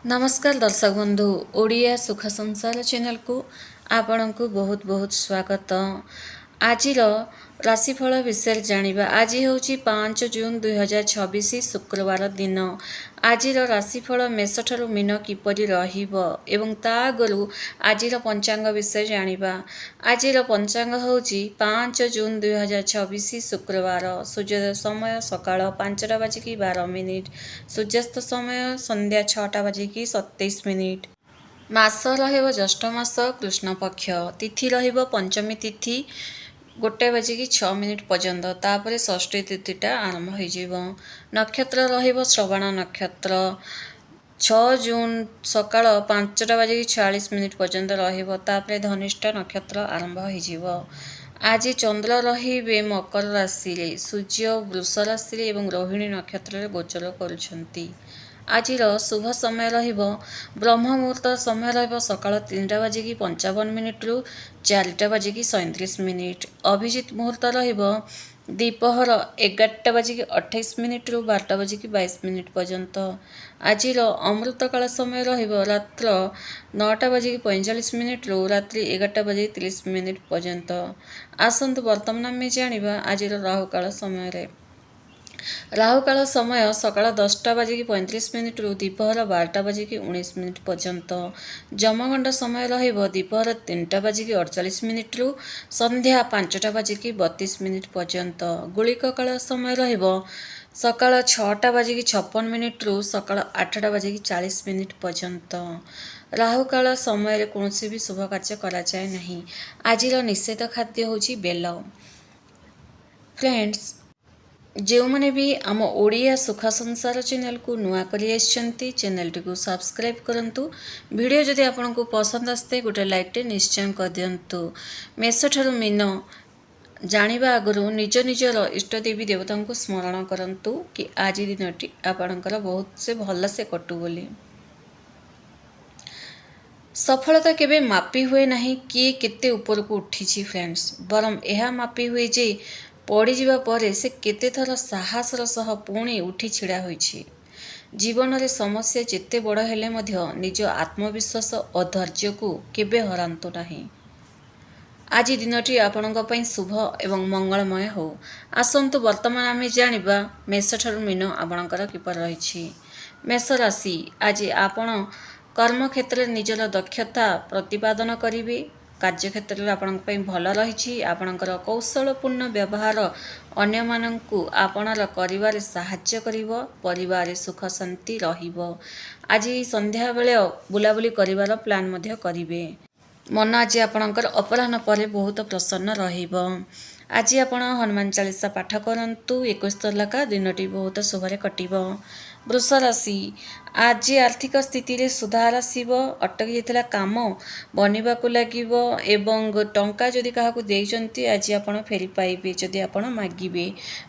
नमस्कार दर्शक बंधु ओडिया सुख संसार चैनल को आपण को बहुत बहुत स्वागत। आज राशिफल विषय जानिबा। आज हूँ 5 जून 2026 शुक्रवार दिन। आज राशिफल मेष ठारू मीन किपरि रहिबो एवं ता आगरु आज पंचांग विषय जानिबा। आज पंचांग हूँ 5 जून 2026 शुक्रवार। सूर्योदय समय सकाळ 5टा बाजिकी 12 मिनिट, सूर्यास्त समय संध्या 6टा बाजिकी 27 मिनिट। मास रहिबो ज्येष्ठ मास कृष्ण पक्ष। तिथि रहिबो पंचमी तिथि 1 बाजिकी 6 मिनिट पर्यंत। तापर षष्ठी तिथिटा आरंभ हो। नक्षत्र रहिबो श्रवण नक्षत्र। 6 जून सकाळ 5टा बाजिकी 46 मिनिट पर्यंत रहिबो। तापर धनिष्ठा नक्षत्र आरंभ हो। आज चंद्र रहिबे मकर राशि रे, सूर्य वृष राशि रे एवं रोहिणी नक्षत्र रे गोचर करुछंती। आज शुभ समय रहिबो ब्रह्म मुहूर्त समय रहिबो सकाळ 3टा बाजिकी 55 मिनिट रु 4टा बाजिकी 37 मिनिट। अभिजित मुहूर्त रहिबो द्विपहर 11टा बाजिकी 28 मिनिट रु 12टा बाजिकी 22 मिनिट पर्यंत। आज अमृतकाल समय रहिबो रात्र 9टा बाजिकी 45 मिनिट रु रात्रि 11टा बाजिकी 30 मिनिट पर्यंत। आसंतु वर्तमान आमे जानिबा आज राहुकाल समय रे। राहुकाल समय सकाळ 10टा बाजिकी 35 मिनिट रु द्विपहर 12टा बाजिकी 19 मिनिट पर्यंत। जमगंड समय रहिबो द्विपहर 3टा बाजिकी 48 मिनिट रु संध्या 5टा बाजिकी 32 मिनिट पर्यंत। गुलिक काल समय रहिबो सकाळ 6टा बाजिकी 56 मिनिट रु सकाळ 8टा बाजिकी 40 मिनिट पर्यंत। राहुकाल समय कौनसी भी शुभ कार्य करा जाए नहीं। आज निषेध खाद्य होची बेल। फ्रेंड्स, जो मैंने भी आम ओडिया सुख संसार चैनल को नुआ करी आछंती चैनल टी को सब्सक्राइब करंतु। वीडियो जदि आपन को पसंद आस्ते गोटे लाइक टे निश्चय कर दियंतु। मेष ठारू मीन जानिबा आगरु निज निजर इष्ट देवी देवता को स्मरण करंतु कि आज दिनटी आपणकर बहुत से भल से कटु बोली। सफलता केबे मापी हुए नहीं किए केते ऊपर को उठी फ्रेंड्स, बरम यह मापी हुए जे पड़ी जीवा परे से केते थर साहसर सह पुणी उठी छिड़ा होइछि। जीवन रे समस्या जेते बड़ हेले मध्य निज आत्मविश्वास और धैर्य को केबे हरांतु नहीं। आज दिनटी आपणक पई शुभ एवं मंगलमय हो। आसंतु वर्तमान आमे जानिबा मेष ठारू मीन आपणकर किपर रहिछि। मेष राशि, आज आपण कर्म क्षेत्र में निजर दक्षता प्रतिपादन करिवे। कार्य क्षेत्र में आपण भल रही। आपणकर कौशलपूर्ण व्यवहार अन्य मानंकु आपणर करिवारे साहाय्य करिवो। परिवार सुख शांति रहिबो। आज संध्या बेले बुलाबुली करिवार प्लान मध्य करिवे। मन आज आपणकर अपराह्न परे बहुत प्रसन्न रहिबो। आज आपण हनुमान चालीसा पाठ करंतु। 21 तलाका दिनटी बहुत शुभरे कटिबो। वृष राशि, आज आर्थिक स्थिति रे सुधार आसीबो। अटकी जाइतला काम बनिबाकु लागिबो एवं टंका जदि काहाकु देइचंती आज आपण फेरी पाइबे जदि आपण मागिबे।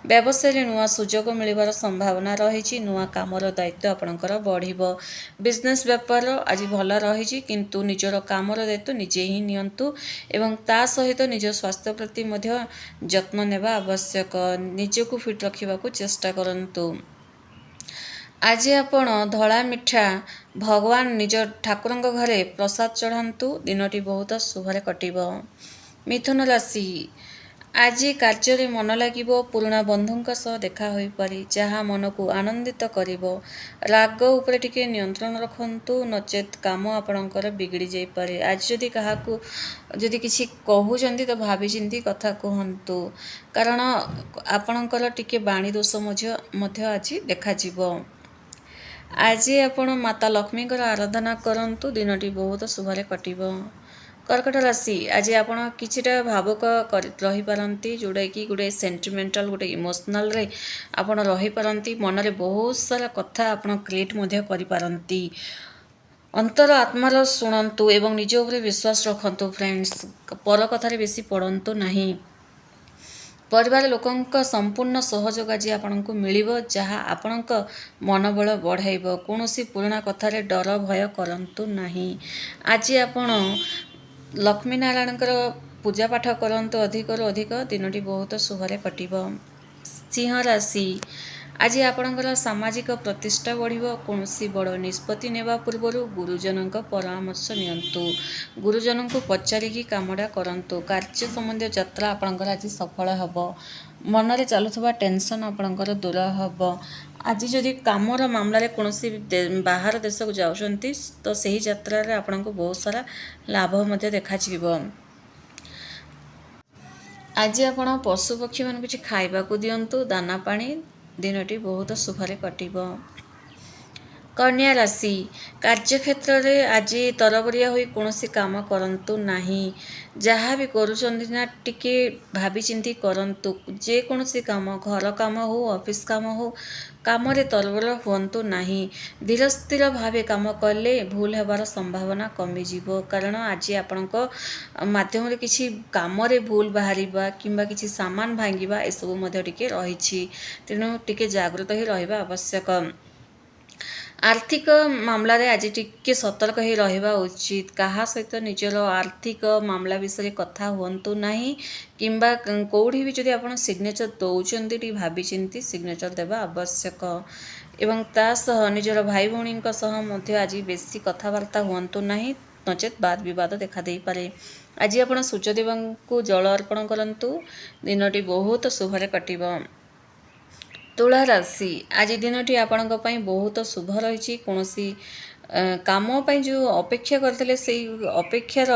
व्यवसाय रे नुआ सुजोग मिलिबार संभावना रहिछि। नुआ कामर दायित्व आपणकर बढ़िबो। बिजनेस व्यापार आज भल रहिछि किंतु निजर कामर दायित्व निजे ही नियंतु एवं ता सहित निज स्वास्थ्य प्रति मध्य जत्न नेबा आवश्यक। निजको फिट रखिबाकु चेष्टा करंतु। आज आपण धला मिठा भगवान निज ठाकुरंग घरे प्रसाद चढ़ांतु। दिनटी बहुत शुभरे कटिबो। मिथुन राशि, आज कार्य रे मन लागिबो। पुराना बंधुंक सह देखा होई पारि जहा मन को आनंदित करिवो। राग ऊपर टिके नियंत्रण रखंतु नचेत काम आपणकर बिगड़ी जाई पारे। आज जदि काहाकू जदि किछि कहउचंती तो भाबी चिंती कथा कहंतु कारण आपणकर टिके बाणी दोष मध्य आज देखा जिवो। आज आपण माता लक्ष्मी आराधना करंतु। दिनटी बहुत शुभरे कटिबो। कर्कट राशि, आज आपण किछिटा भावुक रही पारंती जोड़ा कि गोटे सेंटिमेंटल गोटे इमोशनल रे आपण रही पारंती। मन रे बहुत सारा कथा आपण क्रिएट मध्य करि पारंती। अंतर आत्मार शुणंतु एवं निज उपरे विश्वास रखंतु। फ्रेंड्स, पर कथारे बेसी पड़ंतु नहीं। परिवार लोकंक संपूर्ण सहयोग आज आपको मिलिबो जहाँ आपणक मनोबल बढ़ाइबो। कौनसी पुराना कथारे डर भय करंतु नहीं। आज आपण लक्ष्मी नारायण पूजा पाठ करंतु अधिक अधिक। दिनटी बहुत शुभरे कटिबो। सिंह राशि, ଆଜି ଆପଣଙ୍କର ସାମାଜିକ ପ୍ରତିଷ୍ଠା ବଢ଼ିବ। କୌଣସି ବଡ଼ ନିଷ୍ପତ୍ତି ନେବା ପୂର୍ବରୁ ଗୁରୁଜନଙ୍କ ପରାମର୍ଶ ନିଅନ୍ତୁ। ଗୁରୁଜନଙ୍କୁ ପଚାରିକି କାମଟା କରନ୍ତୁ। କାର୍ଯ୍ୟ ସମ୍ବନ୍ଧୀୟ ଯାତ୍ରା ଆପଣଙ୍କର ଆଜି ସଫଳ ହେବ। ମନରେ ଚାଲୁଥିବା ଟେନସନ୍ ଆପଣଙ୍କର ଦୂର ହେବ। ଆଜି ଯଦି କାମର ମାମଲାରେ କୌଣସି ବାହାର ଦେଶକୁ ଯାଉଛନ୍ତି ତ ସେହି ଯାତ୍ରାରେ ଆପଣଙ୍କୁ ବହୁତ ସାରା ଲାଭ ମଧ୍ୟ ଦେଖାଯିବ। ଆଜି ଆପଣ ପଶୁପକ୍ଷୀମାନଙ୍କୁ କିଛି ଖାଇବାକୁ ଦିଅନ୍ତୁ। ଦାନା ପାଣି ଦିନଟି ବହୁତ ଶୁଭରେ କଟିବ। କନ୍ୟା ରାଶି, କାର୍ଯ୍ୟକ୍ଷେତ୍ରରେ ଆଜି ତରବରିଆ ହୋଇ କୌଣସି କାମ କରନ୍ତୁ ନାହିଁ। ଯାହା ବି କରୁଛନ୍ତି ନା ଟିକେ ଭାବିଚିନ୍ତି କରନ୍ତୁ। ଯେକୌଣସି କାମ, ଘର କାମ ହେଉ, ଅଫିସ୍ କାମ ହେଉ, କାମରେ ତରବର ହୁଅନ୍ତୁ ନାହିଁ। ଧୀର ସ୍ଥିର ଭାବେ କାମ କଲେ ଭୁଲ ହେବାର ସମ୍ଭାବନା କମିଯିବ। କାରଣ ଆଜି ଆପଣଙ୍କ ମାଧ୍ୟମରେ କିଛି କାମରେ ଭୁଲ ବାହାରିବା କିମ୍ବା କିଛି ସାମାନ ଭାଙ୍ଗିବା ଏସବୁ ମଧ୍ୟ ଟିକେ ରହିଛି। ତେଣୁ ଟିକେ ଜାଗ୍ରତ ହୋଇ ରହିବା ଆବଶ୍ୟକ। ଆର୍ଥିକ ମାମଲାରେ ଆଜି ଟିକେ ସତର୍କ ହୋଇ ରହିବା ଉଚିତ। କାହା ସହିତ ନିଜର ଆର୍ଥିକ ମାମଲା ବିଷୟରେ କଥା ହୁଅନ୍ତୁ ନାହିଁ କିମ୍ବା କେଉଁଠି ବି ଯଦି ଆପଣ ସିଗ୍ନେଚର ଦେଉଛନ୍ତି ଟିକେ ଭାବିଚିନ୍ତି ସିଗ୍ନେଚର ଦେବା ଆବଶ୍ୟକ। ଏବଂ ତା ସହ ନିଜର ଭାଇ ଭଉଣୀଙ୍କ ସହ ମଧ୍ୟ ଆଜି ବେଶୀ କଥାବାର୍ତ୍ତା ହୁଅନ୍ତୁ ନାହିଁ, ନଚେତ୍ ବାଦ ବିବାଦ ଦେଖାଦେଇପାରେ। ଆଜି ଆପଣ ସୂର୍ଯ୍ୟଦେବଙ୍କୁ ଜଳ ଅର୍ପଣ କରନ୍ତୁ। ଦିନଟି ବହୁତ ଶୁଭରେ କଟିବ। ତୁଳା ରାଶି, ଆଜି ଦିନଟି ଆପଣଙ୍କ ପାଇଁ ବହୁତ ଶୁଭ ରହିଛି। କୌଣସି କାମ ପାଇଁ ଯେଉଁ ଅପେକ୍ଷା କରିଥିଲେ ସେହି ଅପେକ୍ଷାର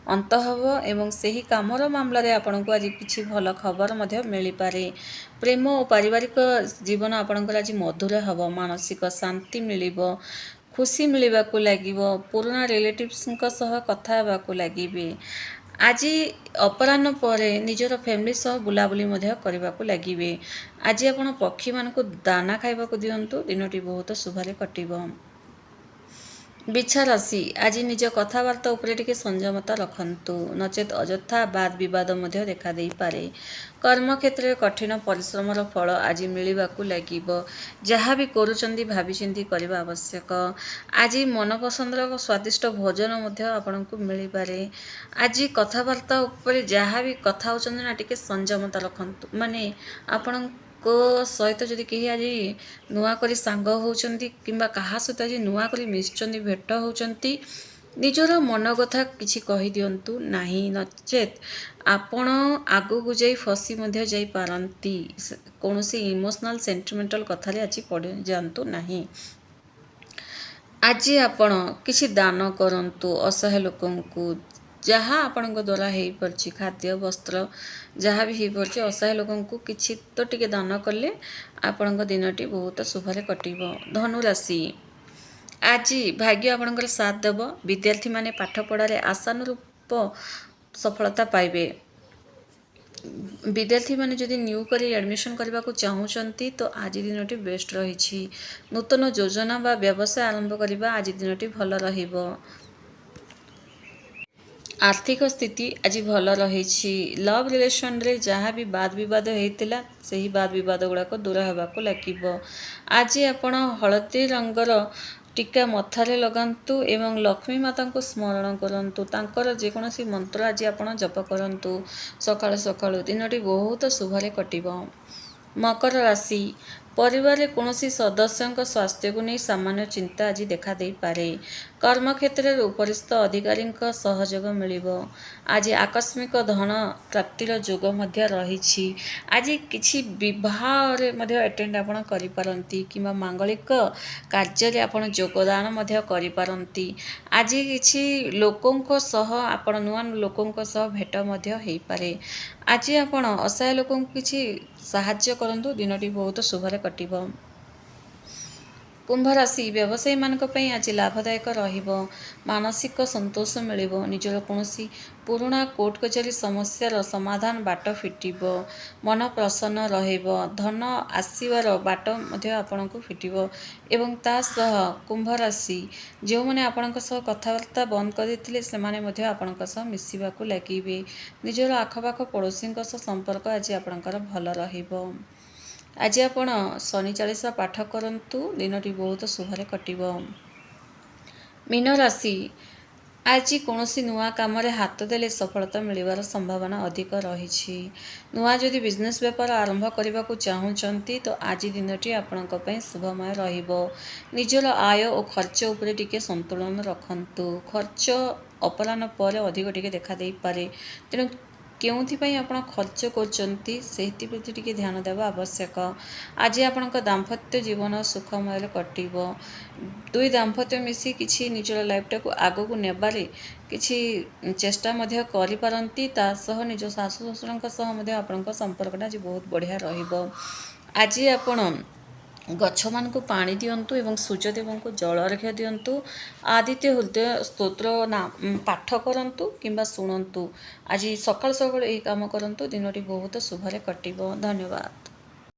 ଅନ୍ତ ହେବ ଏବଂ ସେହି କାମର ମାମଲାରେ ଆପଣଙ୍କୁ ଆଜି କିଛି ଭଲ ଖବର ମଧ୍ୟ ମିଳିପାରେ। ପ୍ରେମ ଓ ପାରିବାରିକ ଜୀବନ ଆପଣଙ୍କର ଆଜି ମଧୁର ହେବ। ମାନସିକ ଶାନ୍ତି ମିଳିବ। ଖୁସି ମିଳିବାକୁ ଲାଗିବ। ପୁରୁଣା ରିଲେଟିଭ୍ସଙ୍କ ସହ କଥା ହେବାକୁ ଲାଗିବେ। ଆଜି ଅପରାହ୍ନ ପରେ ନିଜର ଫ୍ୟାମିଲି ସହ ବୁଲାବୁଲି ମଧ୍ୟ କରିବାକୁ ଲାଗିବେ। ଆଜି ଆପଣ ପକ୍ଷୀମାନଙ୍କୁ ଦାନା ଖାଇବାକୁ ଦିଅନ୍ତୁ। ଦିନଟି ବହୁତ ଶୁଭରେ କଟିବ। ବିଛା ରାଶି, ଆଜି ନିଜ କଥାବାର୍ତ୍ତା ଉପରେ ଟିକେ ସଂଯମତା ରଖନ୍ତୁ, ନଚେତ୍ ଅଯଥା ବାଦ ବିବାଦ ମଧ୍ୟ ଦେଖାଦେଇପାରେ। କର୍ମକ୍ଷେତ୍ରରେ କଠିନ ପରିଶ୍ରମର ଫଳ ଆଜି ମିଳିବାକୁ ଲାଗିବ। ଯାହା ବି କରୁଛନ୍ତି ଭାବିଚିନ୍ତି କରିବା ଆବଶ୍ୟକ। ଆଜି ମନପସନ୍ଦର ସ୍ୱାଦିଷ୍ଟ ଭୋଜନ ମଧ୍ୟ ଆପଣଙ୍କୁ ମିଳିପାରେ। ଆଜି କଥାବାର୍ତ୍ତା ଉପରେ ଯାହା ବି କଥା ହେଉଛନ୍ତି ନା ଟିକେ ସଂଯମତା ରଖନ୍ତୁ। ମାନେ ଆପଣଙ୍କ ସହିତ ଯଦି କେହି ଆଜି ନୂଆ କରି ସାଙ୍ଗ ହେଉଛନ୍ତି କିମ୍ବା କାହା ସହିତ ଆଜି ନୂଆ କରି ମିଶୁଛନ୍ତି, ଭେଟ ହେଉଛନ୍ତି, ନିଜର ମନ କଥା କିଛି କହିଦିଅନ୍ତୁ ନାହିଁ, ନଚେତ୍ ଆପଣ ଆଗକୁ ଯାଇ ଫସି ମଧ୍ୟ ଯାଇପାରନ୍ତି। କୌଣସି ଇମୋସନାଲ ସେଣ୍ଟିମେଣ୍ଟାଲ କଥାରେ ଆଜି ପଡ଼ିଯାଆନ୍ତୁ ନାହିଁ। ଆଜି ଆପଣ କିଛି ଦାନ କରନ୍ତୁ ଅସହାୟ ଲୋକଙ୍କୁ। ଯାହା ଆପଣଙ୍କ ଦ୍ୱାରା ହେଇପାରୁଛି, ଖାଦ୍ୟ ବସ୍ତ୍ର ଯାହା ବି ହେଇପାରୁଛି, ଅସହାୟ ଲୋକଙ୍କୁ କିଛି ତ ଟିକେ ଦାନ କଲେ ଆପଣଙ୍କ ଦିନଟି ବହୁତ ଶୁଭରେ କଟିବ। ଧନୁ ରାଶି, ଆଜି ଭାଗ୍ୟ ଆପଣଙ୍କର ସାଥ ଦେବ। ବିଦ୍ୟାର୍ଥୀମାନେ ପାଠପଢ଼ାରେ ଆଶାନୁରୂପ ସଫଳତା ପାଇବେ। ବିଦ୍ୟାର୍ଥୀମାନେ ଯଦି ନ୍ୟୁ କରି ଆଡ଼ମିସନ୍ କରିବାକୁ ଚାହୁଁଛନ୍ତି ତ ଆଜି ଦିନଟି ବେଷ୍ଟ ରହିଛି। ନୂତନ ଯୋଜନା ବା ବ୍ୟବସାୟ ଆରମ୍ଭ କରିବା ଆଜି ଦିନଟି ଭଲ ରହିବ। ଆର୍ଥିକ ସ୍ଥିତି ଆଜି ଭଲ ରହିଛି। ଲଭ୍ ରିଲେସନରେ ଯାହା ବି ବାଦ ବିବାଦ ହେଇଥିଲା ସେହି ବାଦ ବିବାଦ ଗୁଡ଼ାକ ଦୂର ହେବାକୁ ଲାଗିବ। ଆଜି ଆପଣ ହଳଦୀ ରଙ୍ଗର ଟୀକା ମଥାରେ ଲଗାନ୍ତୁ ଏବଂ ଲକ୍ଷ୍ମୀ ମାତାଙ୍କୁ ସ୍ମରଣ କରନ୍ତୁ। ତାଙ୍କର ଯେକୌଣସି ମନ୍ତ୍ର ଆଜି ଆପଣ ଜପ କରନ୍ତୁ ସକାଳୁ ସକାଳୁ। ଦିନଟି ବହୁତ ଶୁଭରେ କଟିବ। ମକର ରାଶି, ପରିବାରରେ କୌଣସି ସଦସ୍ୟଙ୍କ ସ୍ୱାସ୍ଥ୍ୟକୁ ନେଇ ସାମାନ୍ୟ ଚିନ୍ତା ଆଜି ଦେଖାଦେଇପାରେ। କର୍ମକ୍ଷେତ୍ରରେ ଉପରିସ୍ଥ ଅଧିକାରୀଙ୍କ ସହଯୋଗ ମିଳିବ। ଆଜି ଆକସ୍ମିକ ଧନ ପ୍ରାପ୍ତିର ଯୋଗ ମଧ୍ୟ ରହିଛି। ଆଜି କିଛି ବିବାହରେ ମଧ୍ୟ ଆଟେଣ୍ଡ ଆପଣ କରିପାରନ୍ତି କିମ୍ବା ମାଙ୍ଗଳିକ କାର୍ଯ୍ୟରେ ଆପଣ ଯୋଗଦାନ ମଧ୍ୟ କରିପାରନ୍ତି। ଆଜି କିଛି ଲୋକଙ୍କ ସହ ଆପଣ ନୂଆ ଲୋକଙ୍କ ସହ ଭେଟ ମଧ୍ୟ ହେଇପାରେ। ଆଜି ଆପଣ ଅସହାୟ ଲୋକଙ୍କୁ କିଛି ସାହାଯ୍ୟ କରନ୍ତୁ। ଦିନଟି ବହୁତ ଶୁଭରେ କଟିବ। କୁମ୍ଭ ରାଶି, ବ୍ୟବସାୟୀମାନଙ୍କ ପାଇଁ ଆଜି ଲାଭଦାୟକ ରହିବ। ମାନସିକ ସନ୍ତୋଷ ମିଳିବ। ନିଜର କୌଣସି ପୁରୁଣା କୋର୍ଟ କଚେରୀ ସମସ୍ୟାର ସମାଧାନ ବାଟ ଫିଟିବ। ମନ ପ୍ରସନ୍ନ ରହିବ। ଧନ ଆସିବାର ବାଟ ମଧ୍ୟ ଆପଣଙ୍କୁ ଫିଟିବ। ଏବଂ ତା ସହ କୁମ୍ଭ ରାଶି, ଯେଉଁମାନେ ଆପଣଙ୍କ ସହ କଥାବାର୍ତ୍ତା ବନ୍ଦ କରିଦେଇଥିଲେ ସେମାନେ ମଧ୍ୟ ଆପଣଙ୍କ ସହ ମିଶିବାକୁ ଲାଗିବେ। ନିଜର ଆଖପାଖ ପଡ଼ୋଶୀଙ୍କ ସହ ସମ୍ପର୍କ ଆଜି ଆପଣଙ୍କର ଭଲ ରହିବ। ଆଜି ଆପଣ ଶନି ଚାଳିଶା ପାଠ କରନ୍ତୁ। ଦିନଟି ବହୁତ ଶୁଭରେ କଟିବ। ମୀନ ରାଶି, ଆଜି କୌଣସି ନୂଆ କାମରେ ହାତ ଦେଲେ ସଫଳତା ମିଳିବାର ସମ୍ଭାବନା ଅଧିକ ରହିଛି। ନୂଆ ଯଦି ବିଜନେସ୍ ବେପାର ଆରମ୍ଭ କରିବାକୁ ଚାହୁଁଛନ୍ତି ତ ଆଜି ଦିନଟି ଆପଣଙ୍କ ପାଇଁ ଶୁଭମୟ ରହିବ। ନିଜର ଆୟ ଓ ଖର୍ଚ୍ଚ ଉପରେ ଟିକେ ସନ୍ତୁଳନ ରଖନ୍ତୁ। ଖର୍ଚ୍ଚ ଅପରାହ୍ନ ପରେ ଅଧିକ ଟିକେ ଦେଖାଦେଇପାରେ, ତେଣୁ କେଉଁଥିପାଇଁ ଆପଣ ଖର୍ଚ୍ଚ କରୁଛନ୍ତି ସେଥିପ୍ରତି ଟିକେ ଧ୍ୟାନ ଦେବା ଆବଶ୍ୟକ। ଆଜି ଆପଣଙ୍କ ଦାମ୍ପତ୍ୟ ଜୀବନ ସୁଖମୟରେ କଟିବ। ଦୁଇ ଦାମ୍ପତ୍ୟ ମିଶି କିଛି ନିଜର ଲାଇଫଟାକୁ ଆଗକୁ ନେବାରେ କିଛି ଚେଷ୍ଟା ମଧ୍ୟ କରିପାରନ୍ତି। ତା ସହ ନିଜ ଶାଶୁ ଶ୍ୱଶୁରଙ୍କ ସହ ମଧ୍ୟ ଆପଣଙ୍କ ସମ୍ପର୍କଟା ଆଜି ବହୁତ ବଢ଼ିଆ ରହିବ। ଆଜି ଆପଣ ଗଛମାନଙ୍କୁ ପାଣି ଦିଅନ୍ତୁ ଏବଂ ସୂର୍ଯ୍ୟଦେବଙ୍କୁ ଜଳ ଅର୍ଘ୍ୟ ଦିଅନ୍ତୁ। ଆଦିତ୍ୟ ହୃଦୟ ସ୍ତୋତ୍ର ପାଠ କରନ୍ତୁ କିମ୍ବା ଶୁଣନ୍ତୁ। ଆଜି ସକାଳୁ ସକାଳୁ ଏହି କାମ କରନ୍ତୁ, ଦିନଟି ବହୁତ ଶୁଭରେ କଟିବ। ଧନ୍ୟବାଦ।